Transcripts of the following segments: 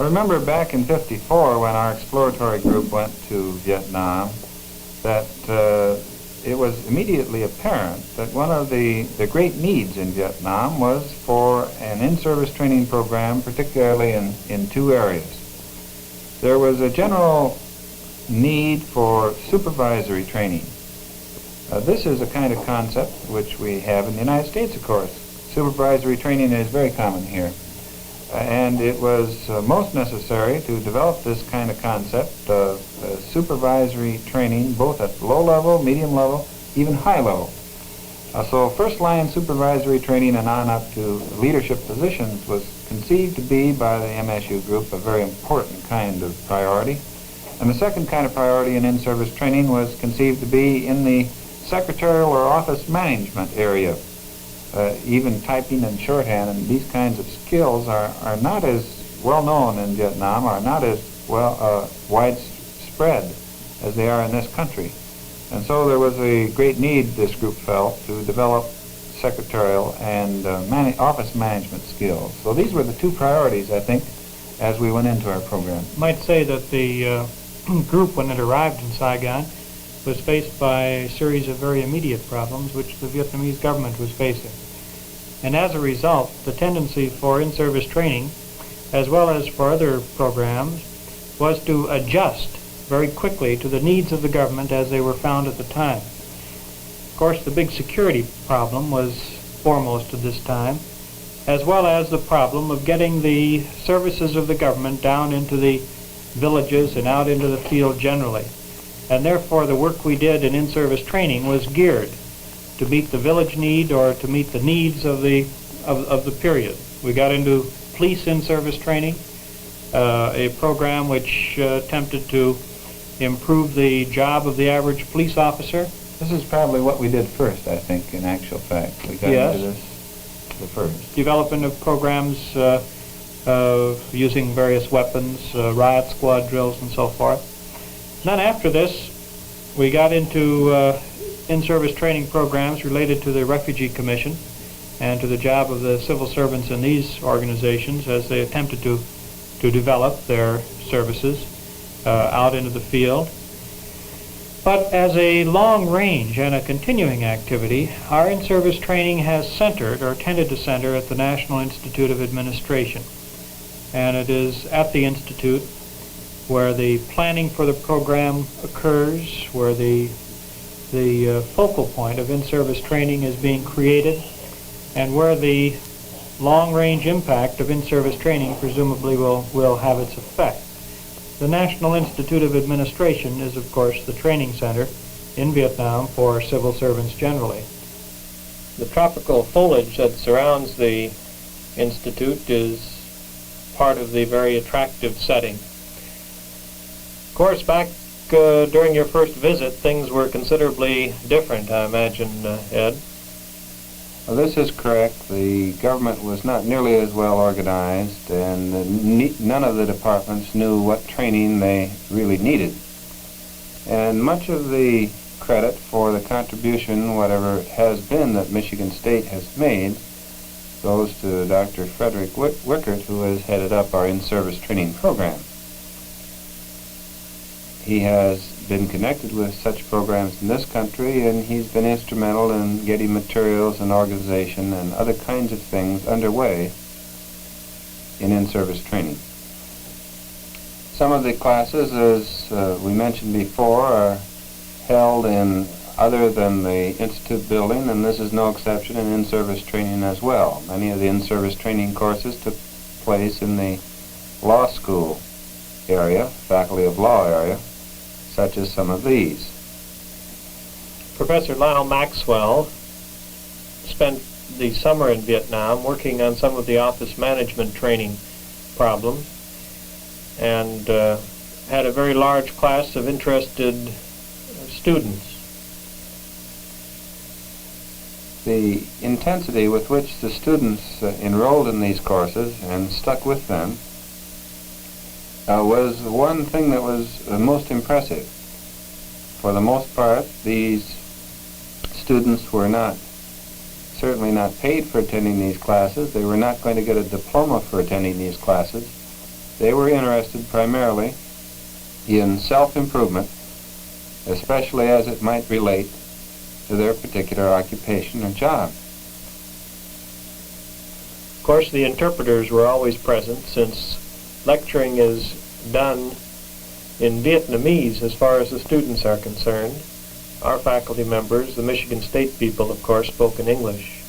I remember back in '54 when our exploratory group went to Vietnam that it was immediately apparent that one of the great needs in Vietnam was for an in-service training program, particularly in two areas. There was a general need for supervisory training. This is a kind of concept which we have in the United States, of course. Supervisory training is very common here. And it was most necessary to develop this kind of concept of supervisory training, both at low level, medium level, even high level. So first line supervisory training and on up to leadership positions was conceived to be by the MSU group a very important kind of priority. And the second kind of priority in in-service training was conceived to be in the secretarial or office management area. Even typing and shorthand and these kinds of skills are not as well known in Vietnam, are not as well widespread as they are in this country. And so there was a great need, this group felt, to develop secretarial and office management skills. So these were the two priorities, I think, as we went into our program. You might say that the group, when it arrived in Saigon, was faced by a series of very immediate problems which the Vietnamese government was facing. And as a result, the tendency for in-service training, as well as for other programs, was to adjust very quickly to the needs of the government as they were found at the time. Of course, the big security problem was foremost at this time, as well as the problem of getting the services of the government down into the villages and out into the field generally. And therefore the work we did in in-service training was geared to meet the village need or to meet the needs of the period. We got into police in-service training, a program which attempted to improve the job of the average police officer. This is probably what we did first, I think, in actual fact. We got into this the first. Development of programs using various weapons, riot squad drills and so forth. Then after this, we got into in-service training programs related to the Refugee Commission and to the job of the civil servants in these organizations as they attempted to develop their services out into the field. But as a long range and a continuing activity, our in-service training has centered or tended to center at the National Institute of Administration. And it is at the Institute where the planning for the program occurs, where the focal point of in-service training is being created, and where the long-range impact of in-service training presumably will have its effect. The National Institute of Administration is, of course, the training center in Vietnam for civil servants generally. The tropical foliage that surrounds the Institute is part of the very attractive setting. Of course, back during your first visit, things were considerably different, I imagine, Ed. Well, this is correct. The government was not nearly as well organized, and none of the departments knew what training they really needed. And much of the credit for the contribution, whatever it has been, that Michigan State has made goes to Dr. Frederick Wickert, who has headed up our in-service training program. He has been connected with such programs in this country, and he's been instrumental in getting materials and organization and other kinds of things underway in in-service training. Some of the classes, as we mentioned before, are held in other than the Institute building, and this is no exception in in-service training as well. Many of the in-service training courses took place in the law school area, faculty of law area, such as some of these. Professor Lyle Maxwell spent the summer in Vietnam working on some of the office management training problems and had a very large class of interested students. The intensity with which the students enrolled in these courses and stuck with them was one thing that was most impressive. For the most part, these students were certainly not paid for attending these classes. They were not going to get a diploma for attending these classes. they were interested primarily in self-improvement, especially as it might relate to their particular occupation or job. Of course, the interpreters were always present, since lecturing is done in Vietnamese as far as the students are concerned. Our faculty members, the Michigan State people, of course, spoke in English,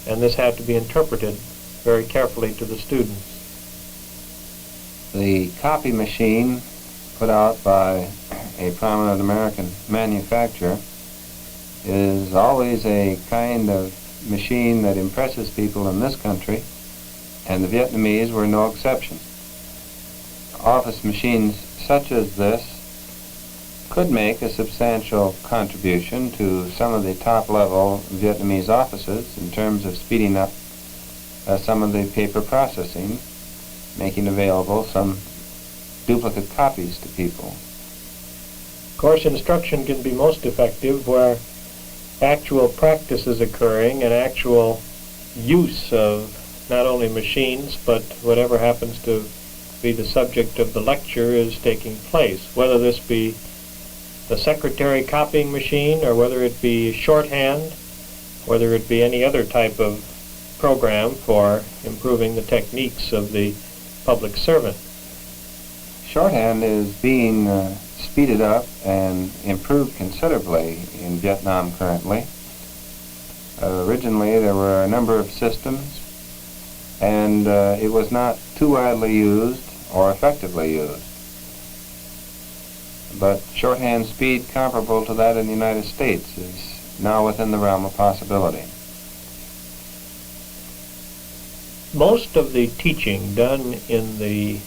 and this had to be interpreted very carefully to the students. The copy machine put out by a prominent American manufacturer is always a kind of machine that impresses people in this country, and the Vietnamese were no exception. Office machines such as this could make a substantial contribution to some of the top-level Vietnamese offices in terms of speeding up some of the paper processing, making available some duplicate copies to people. Of course, instruction can be most effective where actual practice is occurring and actual use of not only machines, but whatever happens to be the subject of the lecture is taking place, whether this be the secretary copying machine, or whether it be shorthand, whether it be any other type of program for improving the techniques of the public servant. Shorthand is being speeded up and improved considerably in Vietnam currently. Originally there were a number of systems, and it was not too widely used or effectively used. But shorthand speed comparable to that in the United States is now within the realm of possibility. Most of the teaching done in the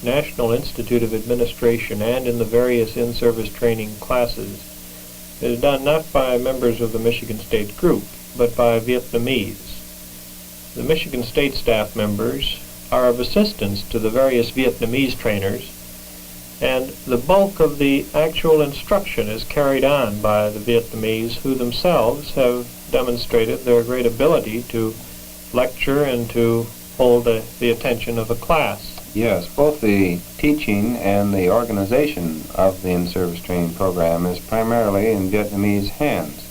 National Institute of Administration and in the various in-service training classes is done not by members of the Michigan State group, but by Vietnamese. The Michigan State staff members are of assistance to the various Vietnamese trainers, and the bulk of the actual instruction is carried on by the Vietnamese, who themselves have demonstrated their great ability to lecture and to hold the attention of a class. Yes, both the teaching and the organization of the in-service training program is primarily in Vietnamese hands.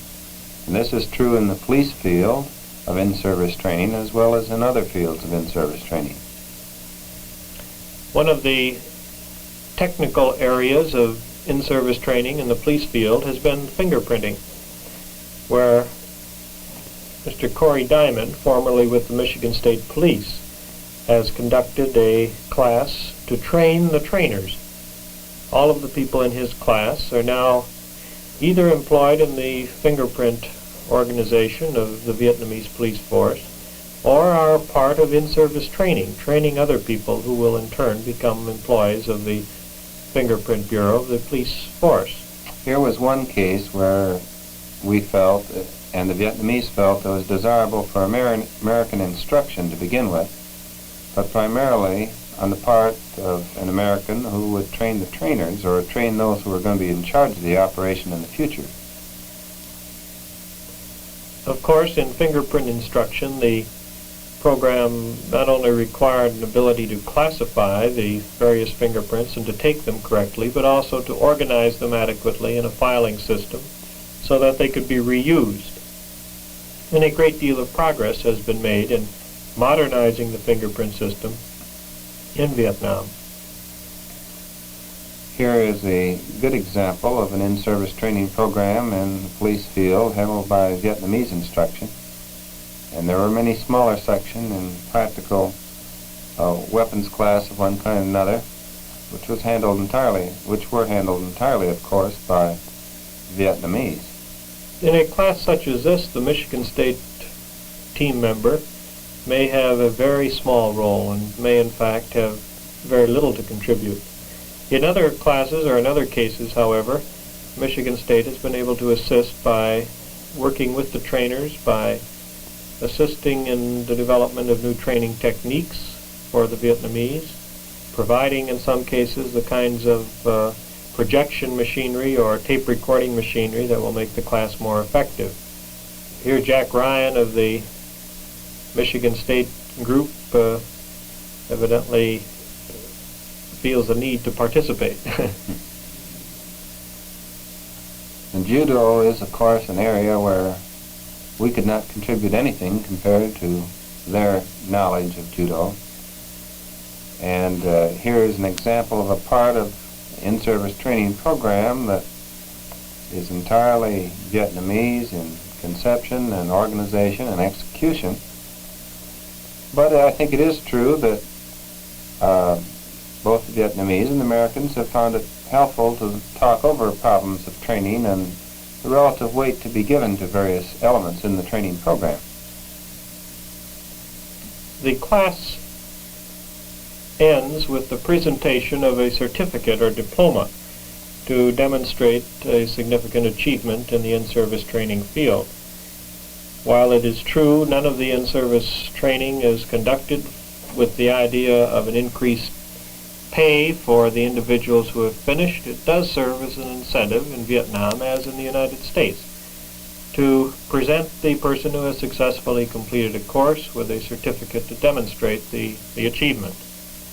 And this is true in the police field of in-service training as well as in other fields of in-service training. One of the technical areas of in-service training in the police field has been fingerprinting, where Mr. Corey Diamond, formerly with the Michigan State Police, has conducted a class to train the trainers. All of the people in his class are now either employed in the fingerprint organization of the Vietnamese police force, or are part of in-service training, training other people who will in turn become employees of the Fingerprint Bureau of the police force. Here was one case where we felt, and the Vietnamese felt, it was desirable for American instruction to begin with, but primarily on the part of an American who would train the trainers or train those who were going to be in charge of the operation in the future. Of course, in fingerprint instruction, the program not only required an ability to classify the various fingerprints and to take them correctly, but also to organize them adequately in a filing system so that they could be reused. And a great deal of progress has been made in modernizing the fingerprint system in Vietnam. Here is a good example of an in-service training program in the police field handled by Vietnamese instruction. And there were many smaller sections in practical weapons class of one kind or another, which were handled entirely, of course, by Vietnamese. In a class such as this, the Michigan State team member may have a very small role and may in fact have very little to contribute. In other classes or in other cases, however, Michigan State has been able to assist by working with the trainers, by assisting in the development of new training techniques for the Vietnamese, providing in some cases the kinds of projection machinery or tape recording machinery that will make the class more effective. Here Jack Ryan of the Michigan State group evidently feels the need to participate. And judo is, of course, an area where we could not contribute anything compared to their knowledge of judo. And here is an example of a part of the in-service training program that is entirely Vietnamese in conception and organization and execution. But I think it is true that both the Vietnamese and the Americans have found it helpful to talk over problems of training and the relative weight to be given to various elements in the training program. The class ends with the presentation of a certificate or diploma to demonstrate a significant achievement in the in-service training field. While it is true none of the in-service training is conducted with the idea of an increased pay for the individuals who have finished, it does serve as an incentive in Vietnam, as in the United States, to present the person who has successfully completed a course with a certificate to demonstrate the achievement.